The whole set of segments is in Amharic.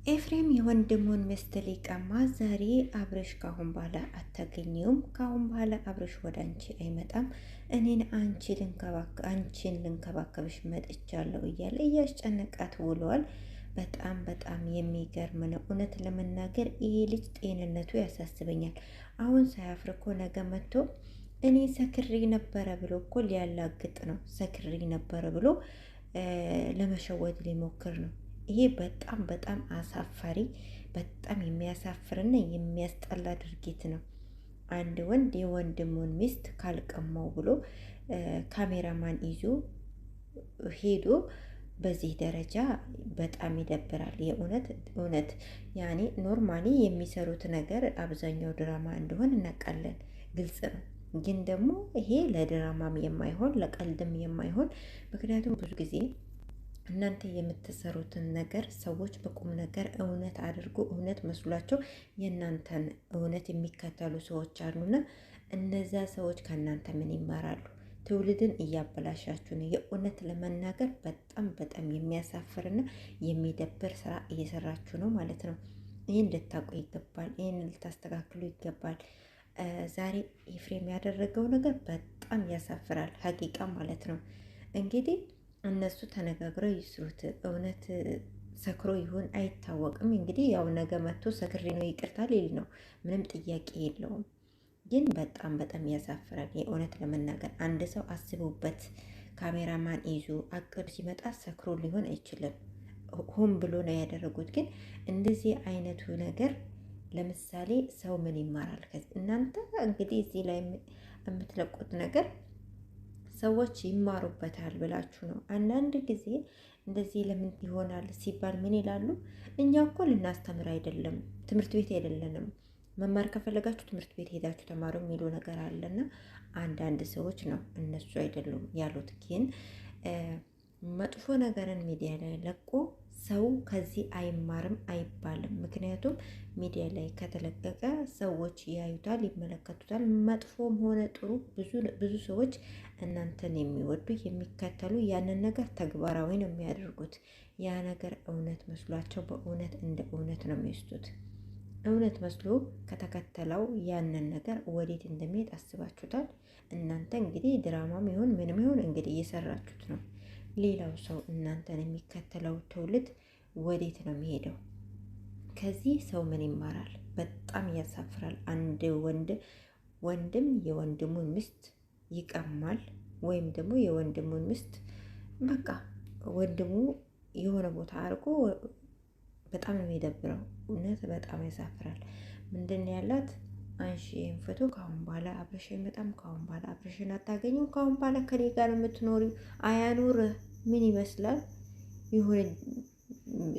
ኤፍሬም የወንድሙን ሚስት ሊቀማ ዛሬ አብርሽ ካሁን በኋላ አታገኘውም። ካሁን በኋላ አብርሽ ወደ አንቺ አይመጣም። እኔን አንቺን ልንከባከብሽ መጥቻለሁ እያለ እያስጨነቃት ውለዋል። በጣም የሚገርም ነው። እውነት ለመናገር ይሄ ልጅ ጤንነቱ ያሳስበኛል። አሁን ሳያፍር እኮ ነገ መጥቶ እኔ ሰክሬ ነበረ ብሎ እኮ ሊያላግጥ ነው። ሰክሬ ነበረ ብሎ ለመሸወድ ሊሞክር ነው። ይሄ በጣም አሳፋሪ፣ በጣም የሚያሳፍርና የሚያስጠላ ድርጊት ነው። አንድ ወንድ የወንድሙን ሚስት ካልቀማው ብሎ ካሜራማን ይዞ ሄዶ በዚህ ደረጃ በጣም ይደብራል። የእውነት ያኔ ኖርማሊ የሚሰሩት ነገር አብዛኛው ድራማ እንደሆን እናውቃለን፣ ግልጽ ነው። ግን ደግሞ ይሄ ለድራማም የማይሆን ለቀልድም የማይሆን ምክንያቱም ብዙ ጊዜ እናንተ የምትሰሩትን ነገር ሰዎች በቁም ነገር እውነት አድርጎ እውነት መስሏቸው የእናንተን እውነት የሚከተሉ ሰዎች አሉና እነዛ ሰዎች ከእናንተ ምን ይማራሉ? ትውልድን እያበላሻችሁ ነው። የእውነት ለመናገር በጣም የሚያሳፍርና የሚደብር ስራ እየሰራችሁ ነው ማለት ነው። ይህን ልታውቁ ይገባል። ይህን ልታስተካክሉ ይገባል። ዛሬ ኤፍሬም ያደረገው ነገር በጣም ያሳፍራል። ሀቂቃ ማለት ነው። እንግዲህ እነሱ ተነጋግረው ይስሩት። እውነት ሰክሮ ይሁን አይታወቅም። እንግዲህ ያው ነገ መጥቶ ሰክሬ ነው ይቅርታ ሊል ነው። ምንም ጥያቄ የለውም። ግን በጣም ያሳፍራል። የእውነት ለመናገር አንድ ሰው አስቡበት። ካሜራማን ይዞ አቅድ ሲመጣ ሰክሮ ሊሆን አይችልም። ሆን ብሎ ነው ያደረጉት። ግን እንደዚህ አይነቱ ነገር ለምሳሌ ሰው ምን ይማራል? ከዚህ እናንተ እንግዲህ እዚህ ላይ የምትለቁት ነገር ሰዎች ይማሩበታል ብላችሁ ነው። አንዳንድ ጊዜ እንደዚህ ለምን ይሆናል ሲባል ምን ይላሉ? እኛ እኮ ልናስተምር አይደለም፣ ትምህርት ቤት አይደለንም። መማር ከፈለጋችሁ ትምህርት ቤት ሄዳችሁ ተማሩ የሚሉ ነገር አለና አንዳንድ ሰዎች ነው፣ እነሱ አይደሉም ያሉት። ግን መጥፎ ነገርን ሚዲያ ላይ ለቆ ሰው ከዚህ አይማርም አይባልም። ምክንያቱም ሚዲያ ላይ ከተለቀቀ ሰዎች ያዩታል፣ ይመለከቱታል። መጥፎም ሆነ ጥሩ ብዙ ሰዎች እናንተን የሚወዱ የሚከተሉ ያንን ነገር ተግባራዊ ነው የሚያደርጉት። ያ ነገር እውነት መስሏቸው በእውነት እንደ እውነት ነው የሚወስዱት። እውነት መስሎ ከተከተለው ያንን ነገር ወዴት እንደሚሄድ አስባችሁታል? እናንተ እንግዲህ ድራማም ይሁን ምንም ይሁን እንግዲህ እየሰራችሁት ነው። ሌላው ሰው እናንተን የሚከተለው ትውልድ ወዴት ነው የሚሄደው? ከዚህ ሰው ምን ይማራል? በጣም ያሳፍራል። አንድ ወንድም የወንድሙን ሚስት ይቀማል፣ ወይም ደግሞ የወንድሙን ሚስት በቃ ወንድሙ የሆነ ቦታ አድርጎ በጣም ነው የሚደብረው። እውነት በጣም ያሳፍራል። ምንድን ያላት አንሺ ፎቶ ካሁን በኋላ አብረሽ አይመጣም፣ ካሁን በኋላ አብረሽን አታገኙም፣ ካሁን በኋላ ከኔ ጋር የምትኖሪው አያኑር። ምን ይመስላል? የሆነ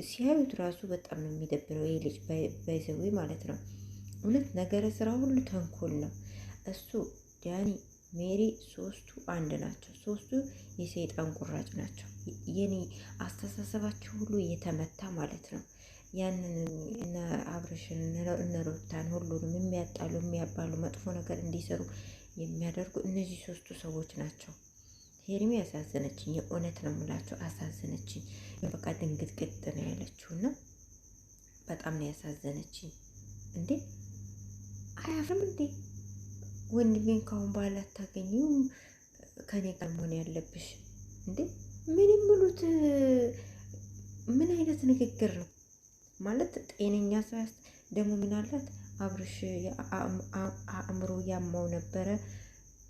ሲያዩት ራሱ በጣም ነው የሚደብረው። ይሄ ልጅ ባይዘዊ ማለት ነው። እውነት ነገረ ስራ ሁሉ ተንኮል ነው። እሱ ዳኒ፣ ሜሪ ሶስቱ አንድ ናቸው። ሶስቱ የሰይጣን ቁራጭ ናቸው። የኔ አስተሳሰባቸው ሁሉ እየተመታ ማለት ነው። ያንን እነ አብርሽን እነ ሩታን ሁሉንም የሚያጣሉ የሚያባሉ መጥፎ ነገር እንዲሰሩ የሚያደርጉ እነዚህ ሶስቱ ሰዎች ናቸው። ሄርሜ ያሳዘነችኝ፣ የእውነት ነው የምላቸው አሳዘነችኝ። በቃ ድንግጥግጥ ነው ያለችው እና በጣም ነው ያሳዘነችኝ። እንዴ አያፍርም እንዴ? ወንድሜን ካሁን በኋላ አታገኙም፣ ከኔ ጋር መሆን ያለብሽ እንዴ? ምን የሚሉት ምን አይነት ንግግር ነው ማለት? ጤነኛ ሰው ደግሞ ምን አላት? አብርሽ አእምሮ ያማው ነበረ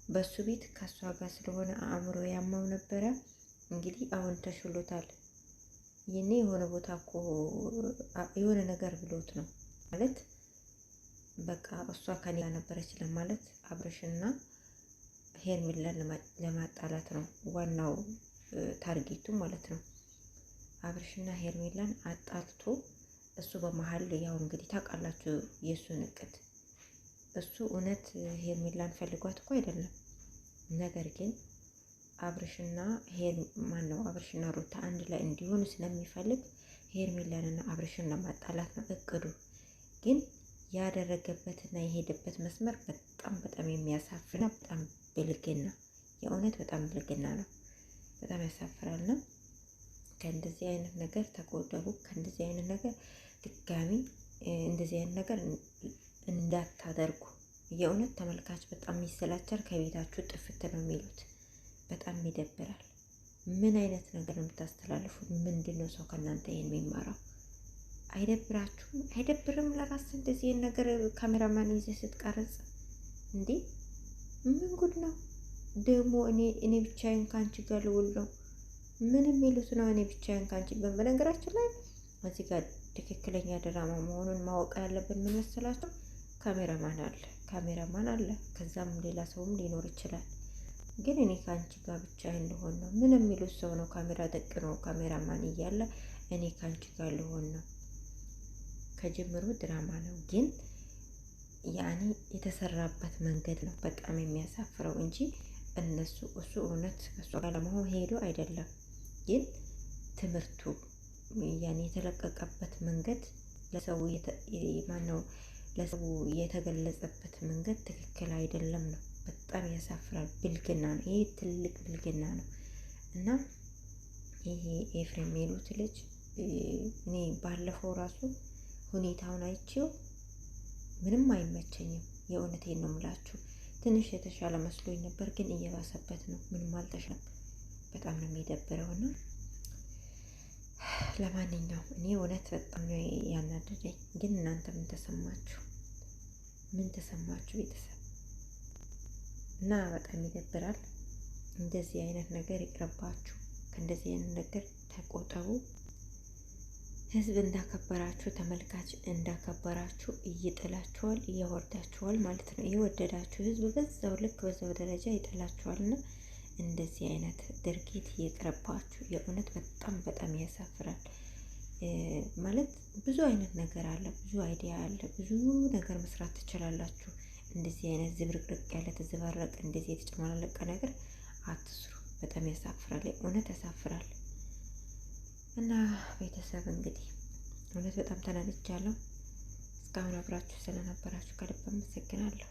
በሱ ቤት ከሷ ጋር ስለሆነ አእምሮ ያማው ነበረ። እንግዲህ አሁን ተሽሎታል። ይሄኔ የሆነ ቦታ እኮ የሆነ ነገር ብሎት ነው ማለት በቃ እሷ ከኔ ጋር ነበረች ለማለት አብርሽና ሄርሜላን ለማጣላት ነው ዋናው ታርጌቱ ማለት ነው። አብርሽና ሄርሜላን አጣልቶ እሱ በመሀል ያው እንግዲህ ታውቃላችሁ የእሱን እቅድ። እሱ እውነት ሄርሜላን ፈልጓት እኮ አይደለም። ነገር ግን አብርሽና አብርሽና ሩታ አንድ ላይ እንዲሆኑ ስለሚፈልግ ሄርሜላንና አብርሽን ለማጣላት ነው እቅዱ። ግን ያደረገበትና የሄደበት መስመር በጣም የሚያሳፍርና በጣም ብልግና፣ የእውነት በጣም ብልግና ነው። በጣም ያሳፍራልና ከእንደዚህ አይነት ነገር ተቆጠቡ። ከእንደዚህ አይነት ነገር ድጋሚ እንደዚህ አይነት ነገር እንዳታደርጉ። የእውነት ተመልካች በጣም ይሰላቻል። ከቤታችሁ ጥፍት ነው የሚሉት። በጣም ይደብራል። ምን አይነት ነገር ነው የምታስተላልፉት? ምንድን ነው ሰው ከእናንተ ይሄን የሚማራው? አይደብራችሁም? አይደብርም? ለራስ እንደዚህ ነገር ካሜራማን ይዘህ ስትቀርጽ እንዴ ምን ጉድ ነው ደግሞ? እኔ ብቻዬን ከአንቺ ጋር ልውል ነው ምን የሚሉት ነው? እኔ ብቻዬን ከአንቺ በነገራችን ላይ እዚህ ጋር ትክክለኛ ድራማ መሆኑን ማወቅ ያለብን ምን መሰላችሁ? ካሜራማን አለ። ከዛም ሌላ ሰውም ሊኖር ይችላል። ግን እኔ ከአንቺ ጋር ብቻዬን ልሆን ነው ምን የሚሉት ሰው ነው? ካሜራ ደቅ ነው ካሜራማን እያለ እኔ ከአንቺ ጋር ልሆን ነው። ከጀምሮ ድራማ ነው፣ ግን ያኔ የተሰራበት መንገድ ነው በጣም የሚያሳፍረው እንጂ እሱ እውነት ከእሷ ጋር ለመሆን ሄዶ አይደለም። ግን ትምህርቱ ያኔ የተለቀቀበት መንገድ ለሰው የተገለጸበት መንገድ ትክክል አይደለም ነው። በጣም ያሳፍራል። ብልግና ነው። ይሄ ትልቅ ብልግና ነው። እና ይሄ ኤፍሬም የሚሉት ልጅ እኔ ባለፈው ራሱ ሁኔታውን አይቼው ምንም አይመቸኝም። የእውነቴን ነው የምላችሁ። ትንሽ የተሻለ መስሎኝ ነበር፣ ግን እየባሰበት ነው። ምንም አልተሻለም። በጣም ነው የሚደብረውና ለማንኛውም እኔ እውነት በጣም ነው ያናደደኝ። ግን እናንተ ምን ተሰማችሁ? ቤተሰብ? እና በጣም ይደብራል። እንደዚህ አይነት ነገር ይቅርባችሁ። ከእንደዚህ አይነት ነገር ተቆጠቡ። ህዝብ እንዳከበራችሁ፣ ተመልካች እንዳከበራችሁ እይጥላችኋል፣ እያወርዳችኋል ማለት ነው። የወደዳችሁ ህዝብ በዛው ልክ በዛው ደረጃ ይጥላችኋልና እንደዚህ አይነት ድርጊት ይቅርባችሁ። የእውነት በጣም ያሳፍራል። ማለት ብዙ አይነት ነገር አለ፣ ብዙ አይዲያ አለ፣ ብዙ ነገር መስራት ትችላላችሁ። እንደዚህ አይነት ዝብርቅርቅ ያለ ተዘባረቀ እንደዚህ የተጨማለቀ ነገር አትስሩ። በጣም ያሳፍራል። እውነት ያሳፍራል። እና ቤተሰብ እንግዲህ እውነት በጣም ተናድጃለሁ። እስካሁን አብራችሁ ስለነበራችሁ ከልብ አመሰግናለሁ።